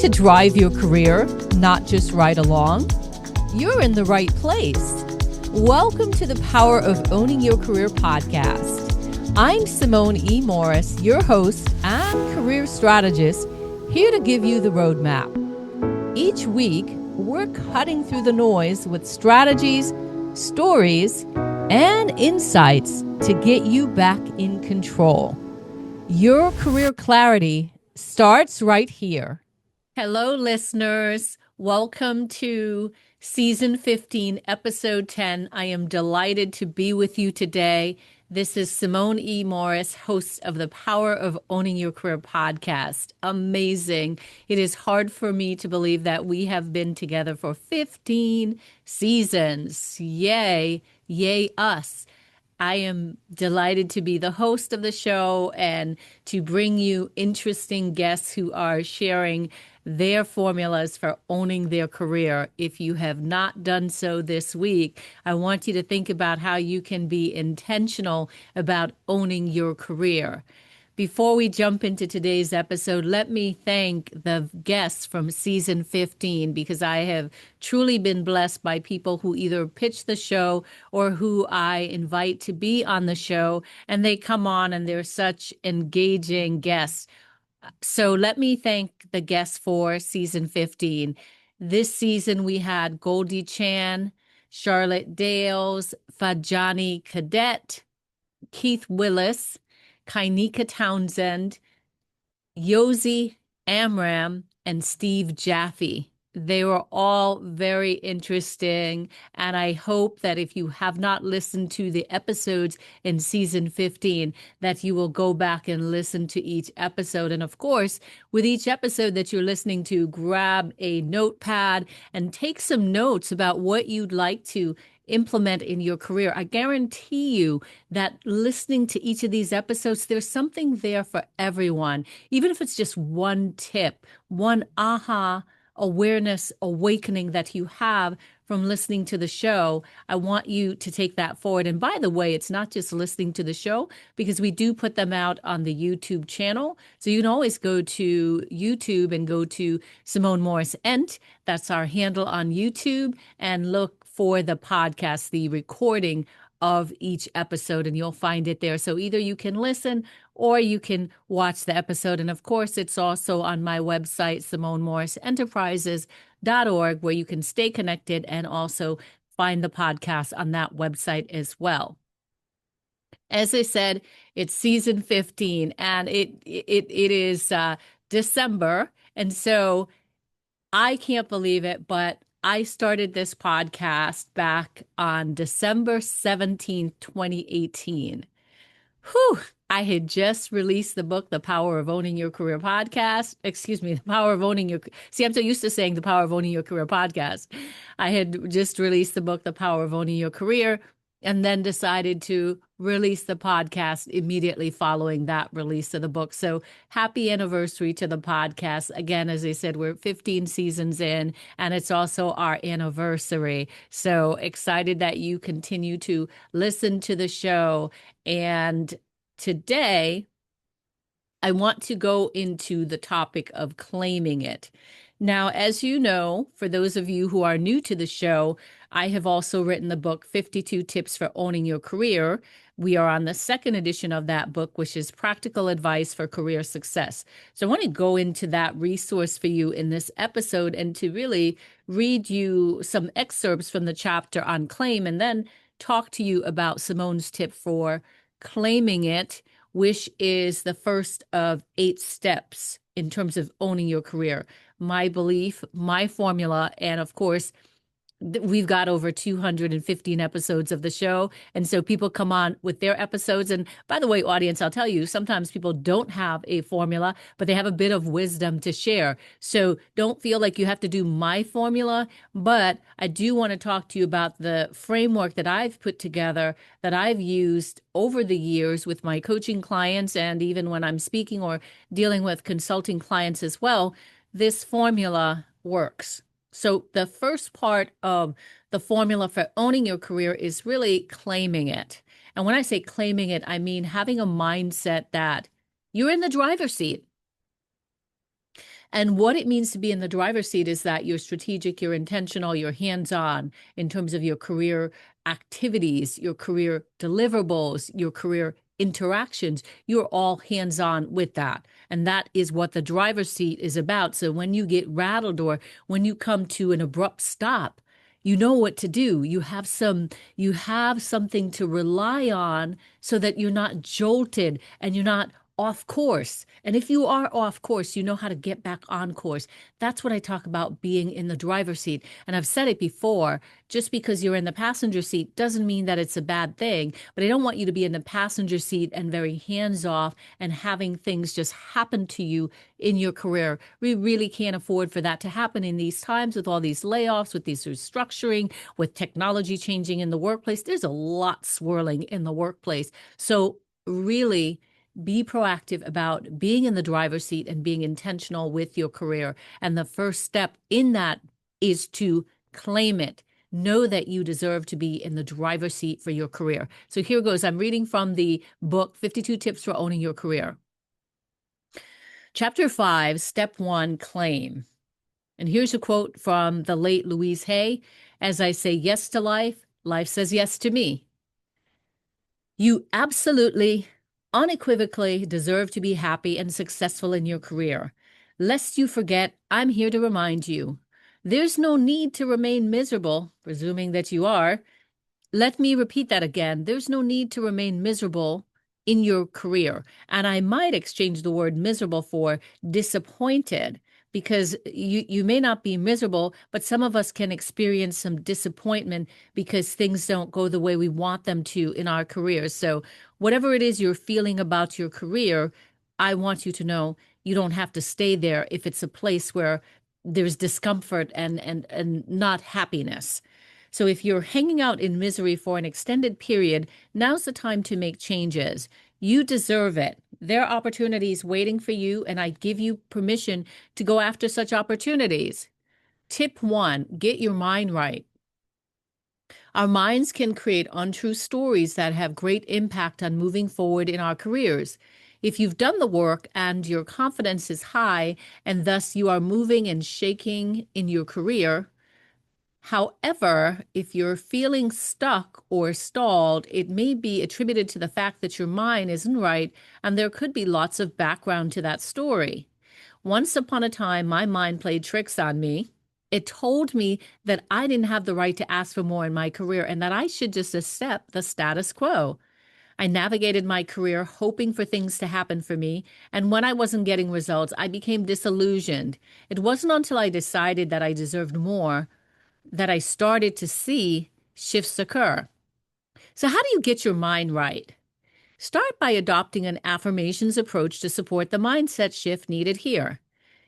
to drive your career, not just ride along? You're in the right place. Welcome to the Power of Owning Your Career podcast. I'm Simone E. Morris, your host and career strategist, here to give you the roadmap. Each week, we're cutting through the noise with strategies, stories, and insights to get you back in control. Your career clarity starts right here. Hello, listeners. Welcome to Season 15, Episode 10. I am delighted to be with you today. This is Simone E. Morris, host of the Power of Owning Your Career podcast. Amazing. It is hard for me to believe that we have been together for 15 seasons. Yay. Yay, us. I am delighted to be the host of the show and to bring you interesting guests who are sharing their formulas for owning their career. If you have not done so this week, I want you to think about how you can be intentional about owning your career. Before we jump into today's episode, let me thank the guests from season 15 because I have truly been blessed by people who either pitch the show or who I invite to be on the show, and they come on and they're such engaging guests. So let me thank the guests for season 15. This season we had Goldie Chan, Charlotte Dales, Fajani Cadet, Keith Willis, Kainika Townsend, Yosi Amram, and Steve Jaffe. They were all very interesting, and I hope that if you have not listened to the episodes in season 15, that you will go back and listen to each episode. And of course, with each episode that you're listening to, grab a notepad and take some notes about what you'd like to implement in your career. I guarantee you that listening to each of these episodes, there's something there for everyone. Even if it's just one tip, one aha awareness awakening that you have from listening to the show, I want you to take that forward. And by the way, it's not just listening to the show, because we do put them out on the YouTube channel. So you can always go to YouTube and go to Simone Morris Ent. That's our handle on YouTube, and look for the podcast, the recording of each episode, and you'll find it there. So either you can listen or you can watch the episode. And of course, it's also on my website, SimoneMorrisEnterprises.org, where you can stay connected and also find the podcast on that website as well. As I said, it's season 15, and it is December. And so I can't believe it, but I started this podcast back on December 17th, 2018. Whew, I had just released the book, The Power of Owning Your Career podcast. The Power of Owning Your... See, I'm so used to saying The Power of Owning Your Career podcast. I had just released the book, The Power of Owning Your Career, and then decided to release the podcast immediately following that release of the book. So happy anniversary to the podcast. Again, as I said, we're 15 seasons in, and it's also our anniversary. So excited that you continue to listen to the show. And today, I want to go into the topic of claiming it. Now, as you know, for those of you who are new to the show, I have also written the book, 52 Tips for Owning Your Career. We are on the second edition of that book, which is Practical Advice for Career Success. So I want to go into that resource for you in this episode and to really read you some excerpts from the chapter on claim, and then talk to you about Simone's tip for claiming it, which is the first of 8 steps in terms of owning your career. My belief, my formula, and of course, we've got over 215 episodes of the show. And so people come on with their episodes. And by the way, audience, I'll tell you, sometimes people don't have a formula, but they have a bit of wisdom to share. So don't feel like you have to do my formula. But I do want to talk to you about the framework that I've put together, that I've used over the years with my coaching clients, and even when I'm speaking or dealing with consulting clients as well. This formula works. So the first part of the formula for owning your career is really claiming it. And when I say claiming it, I mean having a mindset that you're in the driver's seat. And what it means to be in the driver's seat is that you're strategic, you're intentional, you're hands-on in terms of your career activities, your career deliverables, your career interactions. You're all hands-on with that. And that is what the driver's seat is about. So when you get rattled or when you come to an abrupt stop, you know what to do. You have something to rely on so that you're not jolted and you're not off course. And if you are off course, you know how to get back on course. That's what I talk about being in the driver's seat. And I've said it before, just because you're in the passenger seat doesn't mean that it's a bad thing. But I don't want you to be in the passenger seat and very hands off and having things just happen to you in your career. We really can't afford for that to happen in these times with all these layoffs, with these restructuring, with technology changing in the workplace. There's a lot swirling in the workplace. So really, be proactive about being in the driver's seat and being intentional with your career. And the first step in that is to claim it. Know that you deserve to be in the driver's seat for your career. So here goes. I'm reading from the book, 52 Tips for Owning Your Career. Chapter 5, Step 1, Claim. And here's a quote from the late Louise Hay. As I say yes to life, life says yes to me. You absolutely, unequivocally deserve to be happy and successful in your career. Lest you forget, I'm here to remind you. There's no need to remain miserable, presuming that you are. Let me repeat that again. There's no need to remain miserable in your career. And I might exchange the word miserable for disappointed, because you may not be miserable, but some of us can experience some disappointment because things don't go the way we want them to in our careers. So whatever it is you're feeling about your career, I want you to know you don't have to stay there if it's a place where there's discomfort and not happiness. So if you're hanging out in misery for an extended period, now's the time to make changes. You deserve it. There are opportunities waiting for you, and I give you permission to go after such opportunities. Tip 1, get your mind right. Our minds can create untrue stories that have great impact on moving forward in our careers. If you've done the work and your confidence is high, and thus you are moving and shaking in your career, however, if you're feeling stuck or stalled, it may be attributed to the fact that your mind isn't right, and there could be lots of background to that story. Once upon a time, my mind played tricks on me. It told me that I didn't have the right to ask for more in my career and that I should just accept the status quo. I navigated my career hoping for things to happen for me, and when I wasn't getting results, I became disillusioned. It wasn't until I decided that I deserved more that I started to see shifts occur. So how do you get your mind right? Start by adopting an affirmations approach to support the mindset shift needed here.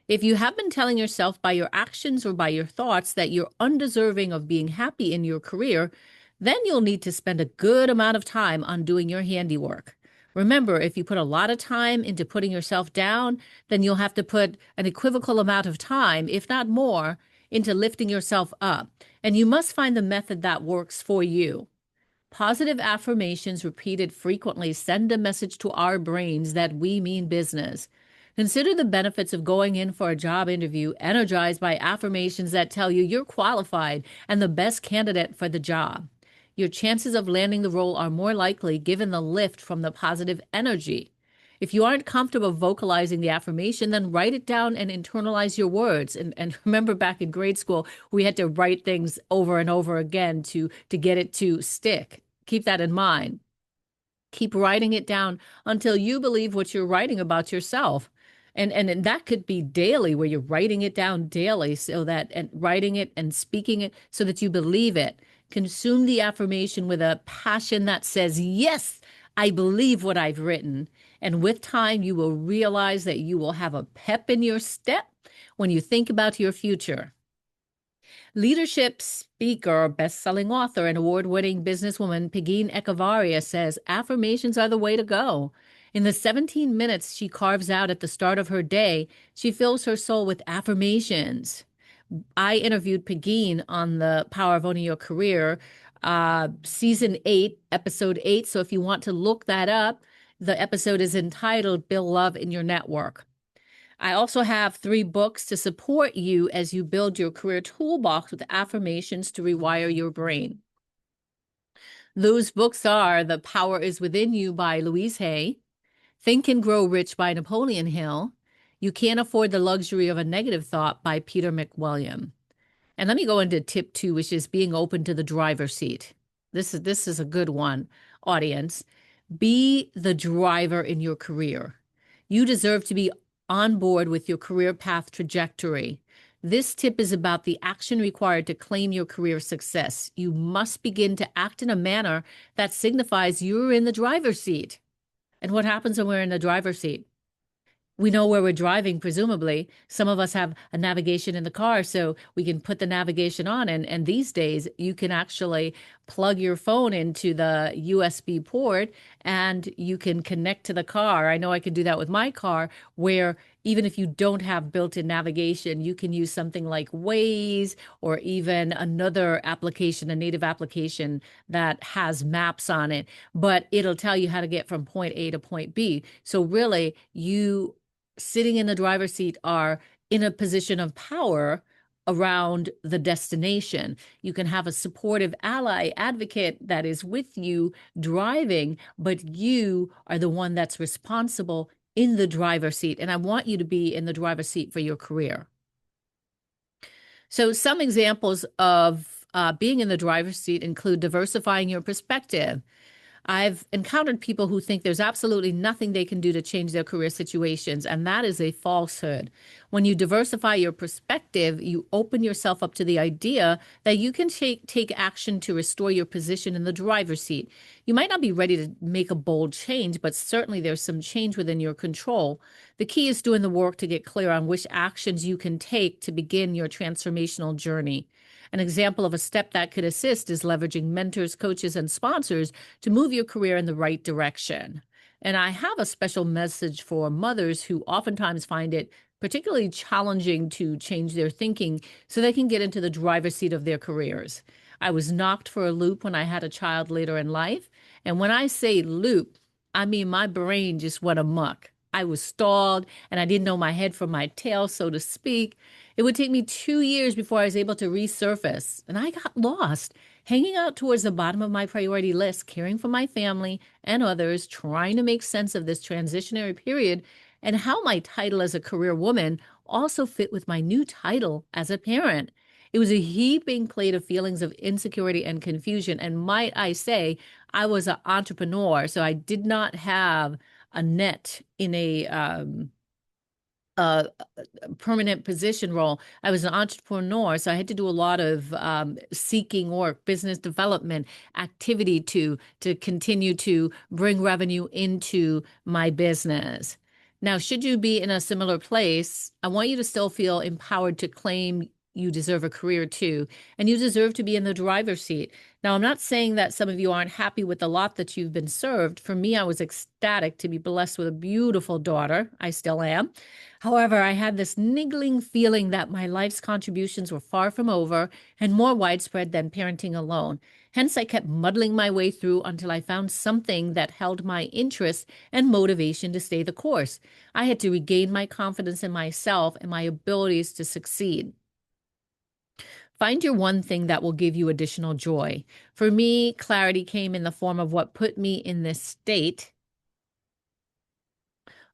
If you have been telling yourself by your actions or by your thoughts that you're undeserving of being happy in your career, then you'll need to spend a good amount of time on doing your handiwork. Remember, if you put a lot of time into putting yourself down, then you'll have to put an equivocal amount of time, if not more, into lifting yourself up. And you must find the method that works for you. Positive affirmations repeated frequently send a message to our brains that we mean business. Consider the benefits of going in for a job interview energized by affirmations that tell you you're qualified and the best candidate for the job. Your chances of landing the role are more likely given the lift from the positive energy. If you aren't comfortable vocalizing the affirmation, then write it down and internalize your words. And remember back in grade school, we had to write things over and over again to get it to stick. Keep that in mind. Keep writing it down until you believe what you're writing about yourself. And that could be daily, where you're writing it down daily, so that, and writing it and speaking it so that you believe it. Consume the affirmation with a passion that says, yes, I believe what I've written. And with time, you will realize that you will have a pep in your step when you think about your future. Leadership speaker, best-selling author, and award-winning businesswoman Pegeen Echevarria says affirmations are the way to go. In the 17 minutes she carves out at the start of her day, she fills her soul with affirmations. I interviewed Pegeen on the Power of Owning Your Career, season 8, episode 8. So if you want to look that up, the episode is entitled Build Love in Your Network. I also have 3 books to support you as you build your career toolbox with affirmations to rewire your brain. Those books are The Power is Within You by Louise Hay, Think and Grow Rich by Napoleon Hill, You Can't Afford the Luxury of a Negative Thought by Peter McWilliam. And let me go into tip 2, which is being open to the driver's seat. This is a good one, audience. Be the driver in your career. You deserve to be on board with your career path trajectory. This tip is about the action required to claim your career success. You must begin to act in a manner that signifies you're in the driver's seat. And what happens when we're in the driver's seat? We know where we're driving, presumably. Some of us have a navigation in the car, so we can put the navigation on. And these days, you can actually plug your phone into the USB port and you can connect to the car. I know I can do that with my car, where even if you don't have built-in navigation, you can use something like Waze or even another application, a native application that has maps on it, but it'll tell you how to get from point A to point B. So really, you sitting in the driver's seat are in a position of power around the destination. You can have a supportive ally, advocate that is with you driving, but you are the one that's responsible in the driver's seat. And I want you to be in the driver's seat for your career. So some examples of being in the driver's seat include diversifying your perspective. I've encountered people who think there's absolutely nothing they can do to change their career situations, and that is a falsehood. When you diversify your perspective, you open yourself up to the idea that you can take action to restore your position in the driver's seat. You might not be ready to make a bold change, but certainly there's some change within your control. The key is doing the work to get clear on which actions you can take to begin your transformational journey. An example of a step that could assist is leveraging mentors, coaches, and sponsors to move your career in the right direction. And I have a special message for mothers who oftentimes find it particularly challenging to change their thinking so they can get into the driver's seat of their careers. I was knocked for a loop when I had a child later in life. And when I say loop, I mean my brain just went amok. I was stalled and I didn't know my head from my tail, so to speak. It would take me 2 years before I was able to resurface, and I got lost, hanging out towards the bottom of my priority list, caring for my family and others, trying to make sense of this transitionary period and how my title as a career woman also fit with my new title as a parent. It was a heaping plate of feelings of insecurity and confusion, and might I say, I was an entrepreneur, so I did not have a net in a permanent position role. I was an entrepreneur, so I had to do a lot of seeking work, business development activity to continue to bring revenue into my business. Now, should you be in a similar place, I want you to still feel empowered to claim you deserve a career too, and you deserve to be in the driver's seat. Now, I'm not saying that some of you aren't happy with the lot that you've been served. For me, I was ecstatic to be blessed with a beautiful daughter. I still am. However, I had this niggling feeling that my life's contributions were far from over and more widespread than parenting alone. Hence, I kept muddling my way through until I found something that held my interest and motivation to stay the course. I had to regain my confidence in myself and my abilities to succeed. Find your one thing that will give you additional joy. For me, clarity came in the form of what put me in this state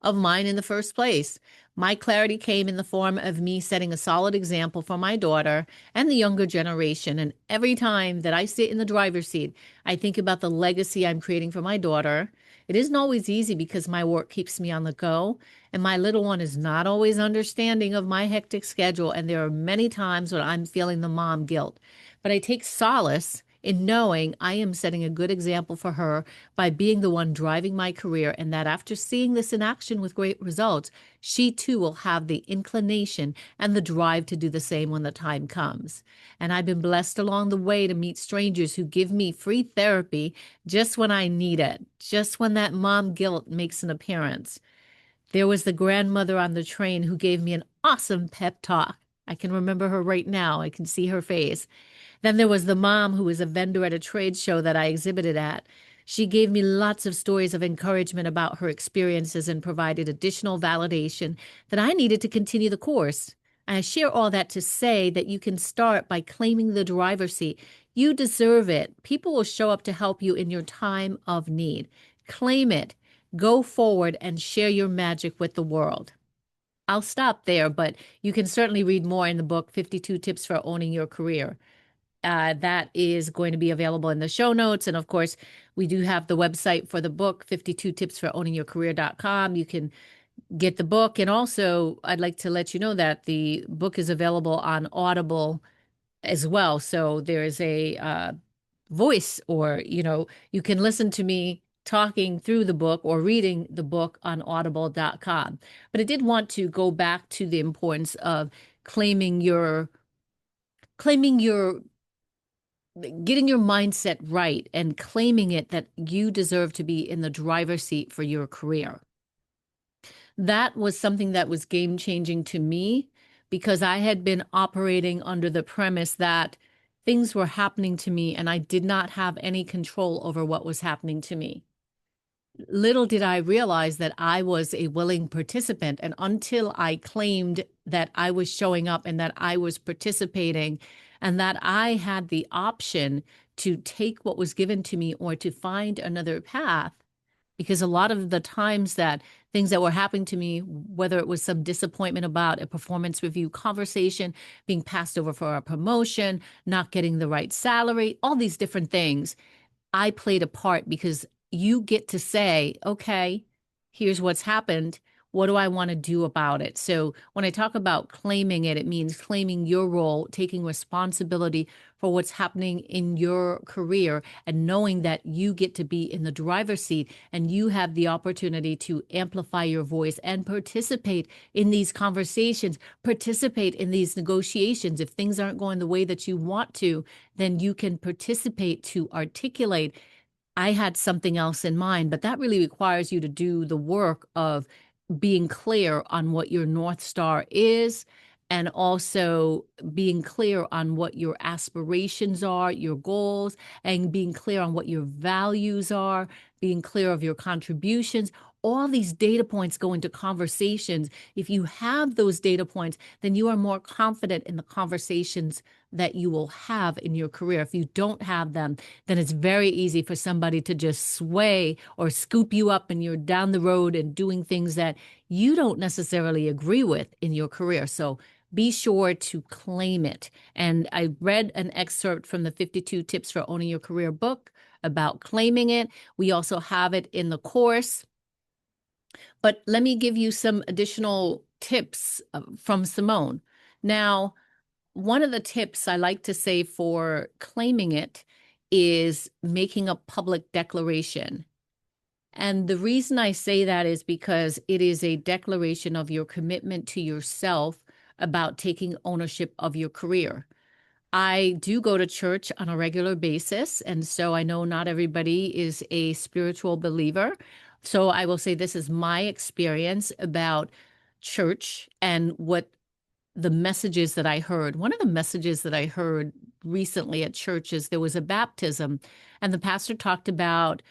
of mind in the first place. My clarity came in the form of me setting a solid example for my daughter and the younger generation. And every time that I sit in the driver's seat, I think about the legacy I'm creating for my daughter. It isn't always easy because my work keeps me on the go, and my little one is not always understanding of my hectic schedule. And there are many times when I'm feeling the mom guilt. But I take solace in knowing I am setting a good example for her by being the one driving my career, and that after seeing this in action with great results, she too will have the inclination and the drive to do the same when the time comes. And I've been blessed along the way to meet strangers who give me free therapy just when I need it, just when that mom guilt makes an appearance. There was the grandmother on the train who gave me an awesome pep talk. I can remember her right now. I can see her face. Then there was the mom who was a vendor at a trade show that I exhibited at. She gave me lots of stories of encouragement about her experiences and provided additional validation that I needed to continue the course. I share all that to say that you can start by claiming the driver's seat. You deserve it. People will show up to help you in your time of need. Claim it. Go forward and share your magic with the world. I'll stop there, but you can certainly read more in the book, 52 Tips for Owning Your Career. That is going to be available in the show notes. And of course, we do have the website for the book, 52 tips for owning your career.com. You can get the book. And also, I'd like to let you know that the book is available on Audible as well. So there is a voice, or, you can listen to me talking through the book or reading the book on audible.com. But I did want to go back to the importance of claiming your getting your mindset right and claiming it that you deserve to be in the driver's seat for your career. That was something that was game changing to me, because I had been operating under the premise that things were happening to me and I did not have any control over what was happening to me. Little did I realize that I was a willing participant. And until I claimed that I was showing up and that I was participating and that I had the option to take what was given to me or to find another path, because a lot of the times that things that were happening to me, whether it was some disappointment about a performance review conversation, being passed over for a promotion, not getting the right salary, all these different things, I played a part, because you get to say, okay, here's what's happened. What do I want to do about it? So when I talk about claiming it, it means claiming your role, taking responsibility for what's happening in your career, and knowing that you get to be in the driver's seat and you have the opportunity to amplify your voice and participate in these conversations, participate in these negotiations. If things aren't going the way that you want to, then you can participate to articulate, I had something else in mind. But that really requires you to do the work of being clear on what your North Star is, and also being clear on what your aspirations are, your goals, and being clear on what your values are, being clear of your contributions. All these data points go into conversations. If you have those data points, then you are more confident in the conversations that you will have in your career. If you don't have them, then it's very easy for somebody to just sway or scoop you up and you're down the road and doing things that you don't necessarily agree with in your career. So be sure to claim it. And I read an excerpt from the 52 Tips for Owning Your Career book about claiming it. We also have it in the course. But let me give you some additional tips from Simone. Now, one of the tips I like to say for claiming it is making a public declaration. And the reason I say that is because it is a declaration of your commitment to yourself about taking ownership of your career. I do go to church on a regular basis, and so I know not everybody is a spiritual believer. So I will say this is my experience about church and what the messages that I heard. One of the messages that I heard recently at church is there was a baptism, and the pastor talked about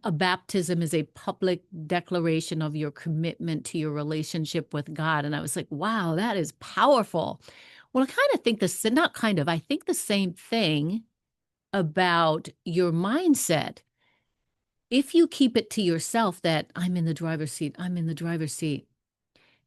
a baptism is a public declaration of your commitment to your relationship with God. And I was like, wow, that is powerful. Well, I kind of think this, not kind of, I think the same thing about your mindset. If you keep it to yourself that I'm in the driver's seat, I'm in the driver's seat,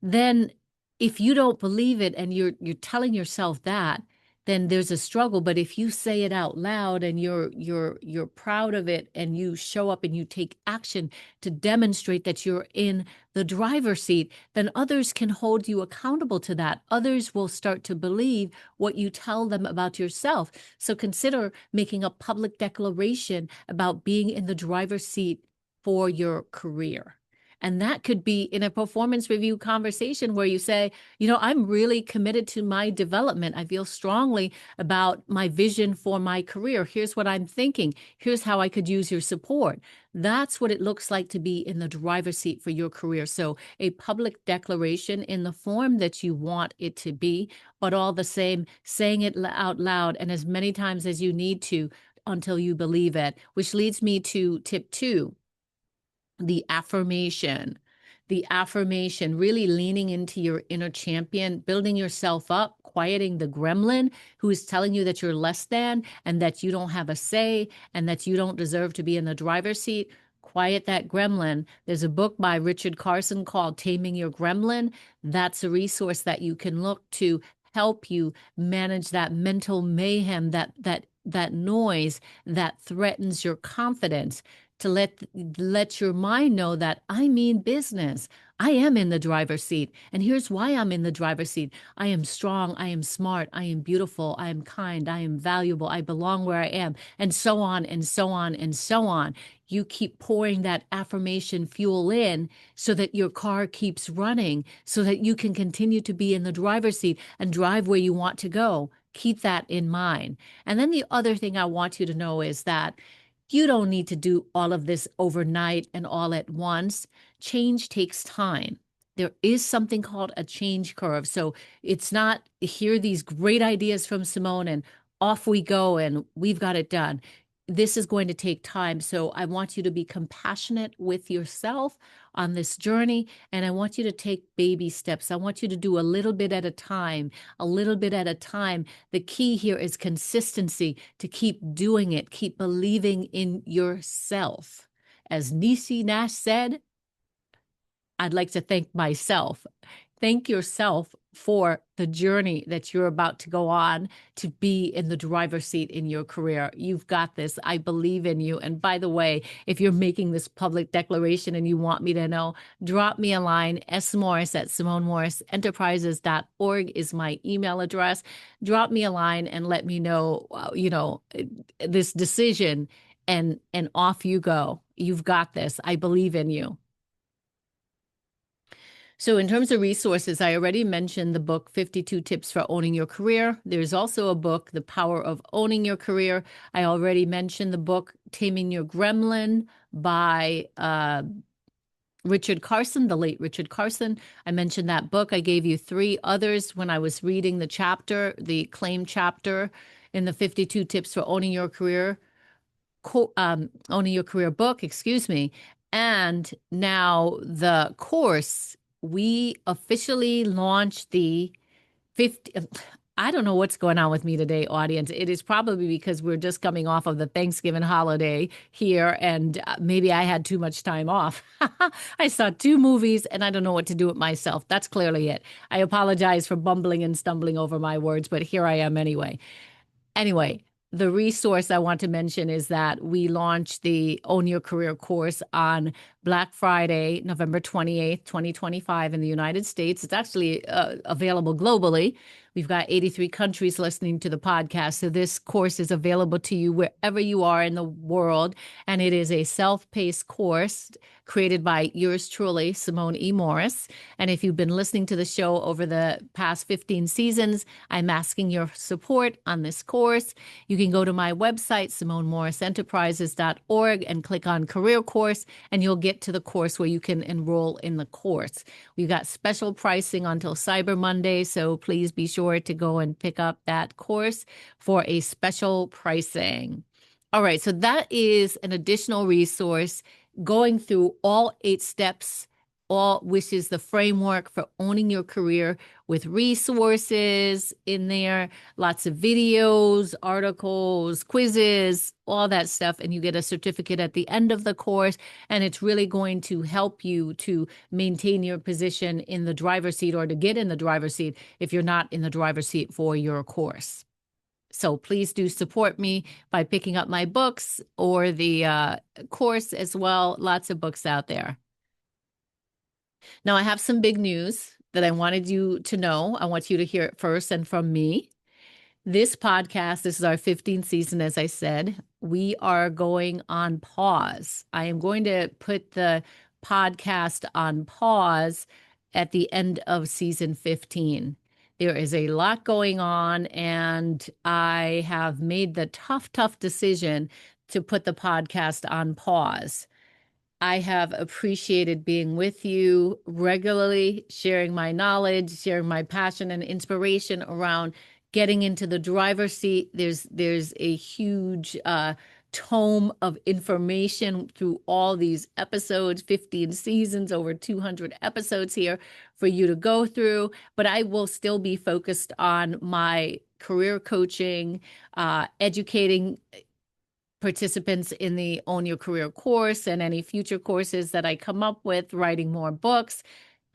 then if you don't believe it and you're telling yourself that, then there's a struggle. But if you say it out loud and you're proud of it and you show up and you take action to demonstrate that you're in the driver's seat, then others can hold you accountable to that. Others will start to believe what you tell them about yourself. So consider making a public declaration about being in the driver's seat for your career. And that could be in a performance review conversation where you say, I'm really committed to my development. I feel strongly about my vision for my career. Here's what I'm thinking. Here's how I could use your support. That's what it looks like to be in the driver's seat for your career. So a public declaration in the form that you want it to be, but all the same, saying it out loud and as many times as you need to, until you believe it, which leads me to tip 2, the affirmation. The affirmation, really leaning into your inner champion, building yourself up, quieting the gremlin who is telling you that you're less than and that you don't have a say and that you don't deserve to be in the driver's seat. Quiet that gremlin. There's a book by Richard Carson called Taming Your Gremlin. That's a resource that you can look to help you manage that mental mayhem, that noise that threatens your confidence, to let your mind know that I mean business. I am in the driver's seat. And here's why I'm in the driver's seat. I am strong. I am smart. I am beautiful. I am kind. I am valuable. I belong where I am. And so on and so on and so on. You keep pouring that affirmation fuel in so that your car keeps running, so that you can continue to be in the driver's seat and drive where you want to go. Keep that in mind. And then the other thing I want you to know is that you don't need to do all of this overnight and all at once. Change takes time. There is something called a change curve. So it's not hear these great ideas from Simone and off we go and we've got it done. This is going to take time. So I want you to be compassionate with yourself on this journey. And I want you to take baby steps. I want you to do a little bit at a time, a little bit at a time. The key here is consistency, to keep doing it, keep believing in yourself. As Niecy Nash said, I'd like to thank myself. Thank yourself for the journey that you're about to go on to be in the driver's seat in your career. You've got this. I believe in you. And by the way, if you're making this public declaration and you want me to know, drop me a line. smorris at SimoneMorrisEnterprises.org is my email address. Drop me a line and let me know, this decision, and off you go. You've got this. I believe in you. So in terms of resources, I already mentioned the book, 52 Tips for Owning Your Career. There's also a book, The Power of Owning Your Career. I already mentioned the book, Taming Your Gremlin by Richard Carson, the late Richard Carson. I mentioned that book. I gave you 3 others when I was reading the chapter, the claim chapter in the 52 Tips for Owning Your Career, Owning Your Career book, excuse me. And now the course, we officially launched the 50. I don't know what's going on with me today, audience. It is probably because we're just coming off of the Thanksgiving holiday here, and maybe I had too much time off. I saw 2 movies, and I don't know what to do with myself. That's clearly it. I apologize for bumbling and stumbling over my words, but here I am anyway. Anyway, the resource I want to mention is that we launched the Own Your Career course on Black Friday, November 28th, 2025 in the United States. It's actually available globally. We've got 83 countries listening to the podcast. So this course is available to you wherever you are in the world. And it is a self-paced course created by yours truly, Simone E. Morris. And if you've been listening to the show over the past 15 seasons, I'm asking your support on this course. You can go to my website, SimoneMorrisEnterprises.org, and click on Career Course, and you'll get to the course where you can enroll in the course. We've got special pricing until Cyber Monday, so please be sure to go and pick up that course for a special pricing. All right, so that is an additional resource going through all 8 steps, which is the framework for owning your career, with resources in there, lots of videos, articles, quizzes, all that stuff. And you get a certificate at the end of the course. And it's really going to help you to maintain your position in the driver's seat, or to get in the driver's seat if you're not in the driver's seat for your course. So please do support me by picking up my books or the course as well. Lots of books out there. Now, I have some big news that I wanted you to know. I want you to hear it first and from me. This podcast, this is our 15th season, as I said. We are going on pause. I am going to put the podcast on pause at the end of season 15. There is a lot going on, and I have made the tough decision to put the podcast on pause. I have appreciated being with you regularly, sharing my knowledge, sharing my passion and inspiration around getting into the driver's seat. There's a huge tome of information through all these episodes, 15 seasons, over 200 episodes here for you to go through. But I will still be focused on my career coaching, educating participants in the Own Your Career course and any future courses that I come up with, writing more books.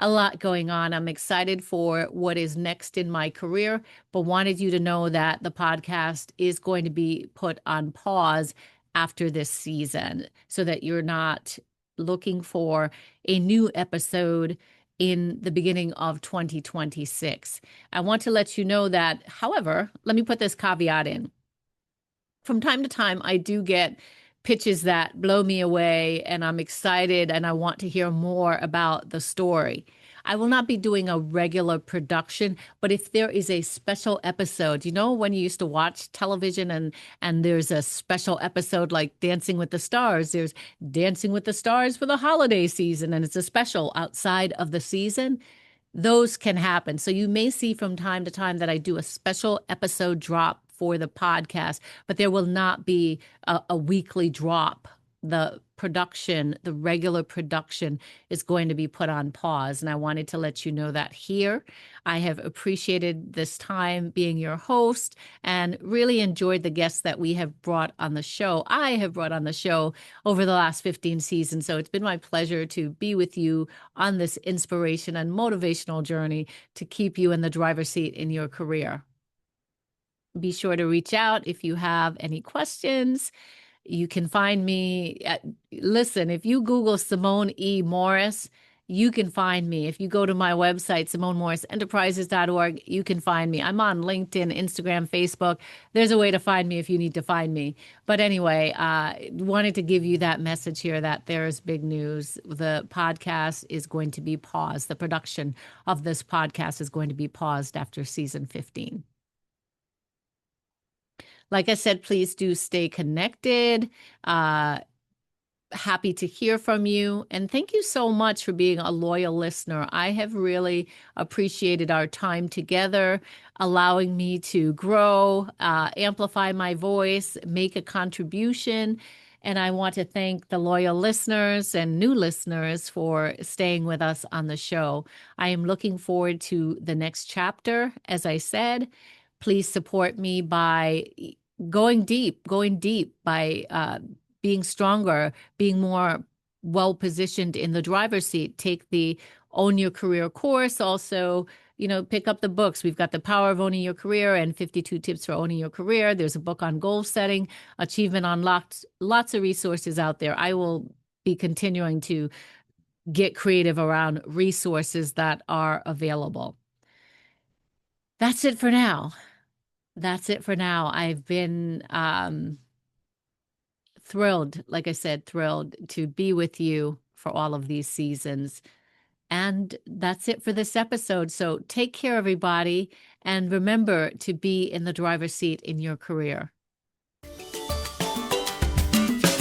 A lot going on. I'm excited for what is next in my career, but wanted you to know that the podcast is going to be put on pause after this season so that you're not looking for a new episode in the beginning of 2026. I want to let you know that, however, let me put this caveat in. From time to time, I do get pitches that blow me away, and I'm excited and I want to hear more about the story. I will not be doing a regular production, but if there is a special episode, when you used to watch television and there's a special episode like Dancing with the Stars, there's Dancing with the Stars for the holiday season, and it's a special outside of the season. Those can happen. So you may see from time to time that I do a special episode drop for the podcast, but there will not be a weekly drop. The regular production is going to be put on pause. And I wanted to let you know that here. I have appreciated this time being your host and really enjoyed the guests that we have brought on the show. I have brought on the show over the last 15 seasons. So it's been my pleasure to be with you on this inspiration and motivational journey to keep you in the driver's seat in your career. Be sure to reach out if you have any questions. You can find me listen, if you Google Simone E. Morris, you can find me. If you go to my website, SimoneMorrisEnterprises.org, you can find me. I'm on LinkedIn, Instagram, Facebook. There's a way to find me if you need to find me. But anyway, wanted to give you that message here that there's big news. The podcast is going to be paused. The production of this podcast is going to be paused after season 15. Like I said, please do stay connected. Happy to hear from you. And thank you so much for being a loyal listener. I have really appreciated our time together, allowing me to grow, amplify my voice, make a contribution. And I want to thank the loyal listeners and new listeners for staying with us on the show. I am looking forward to the next chapter. As I said, please support me by going deep, by being stronger, being more well-positioned in the driver's seat. Take the Own Your Career course. Also, pick up the books. We've got The Power of Owning Your Career and 52 Tips for Owning Your Career. There's a book on goal setting, Achievement Unlocked, lots of resources out there. I will be continuing to get creative around resources that are available. That's it for now. I've been thrilled, like I said, thrilled to be with you for all of these seasons. And that's it for this episode. So take care, everybody. And remember to be in the driver's seat in your career.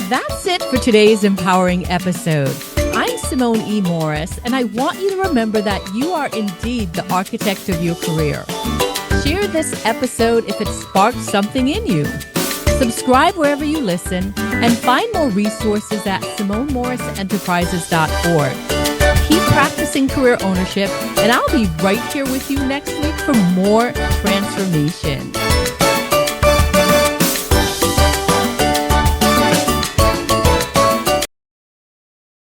That's it for today's empowering episode. I'm Simone E. Morris, and I want you to remember that you are indeed the architect of your career. Share this episode if it sparked something in you. Subscribe wherever you listen and find more resources at SimoneMorrisEnterprises.org. Keep practicing career ownership, and I'll be right here with you next week for more transformation.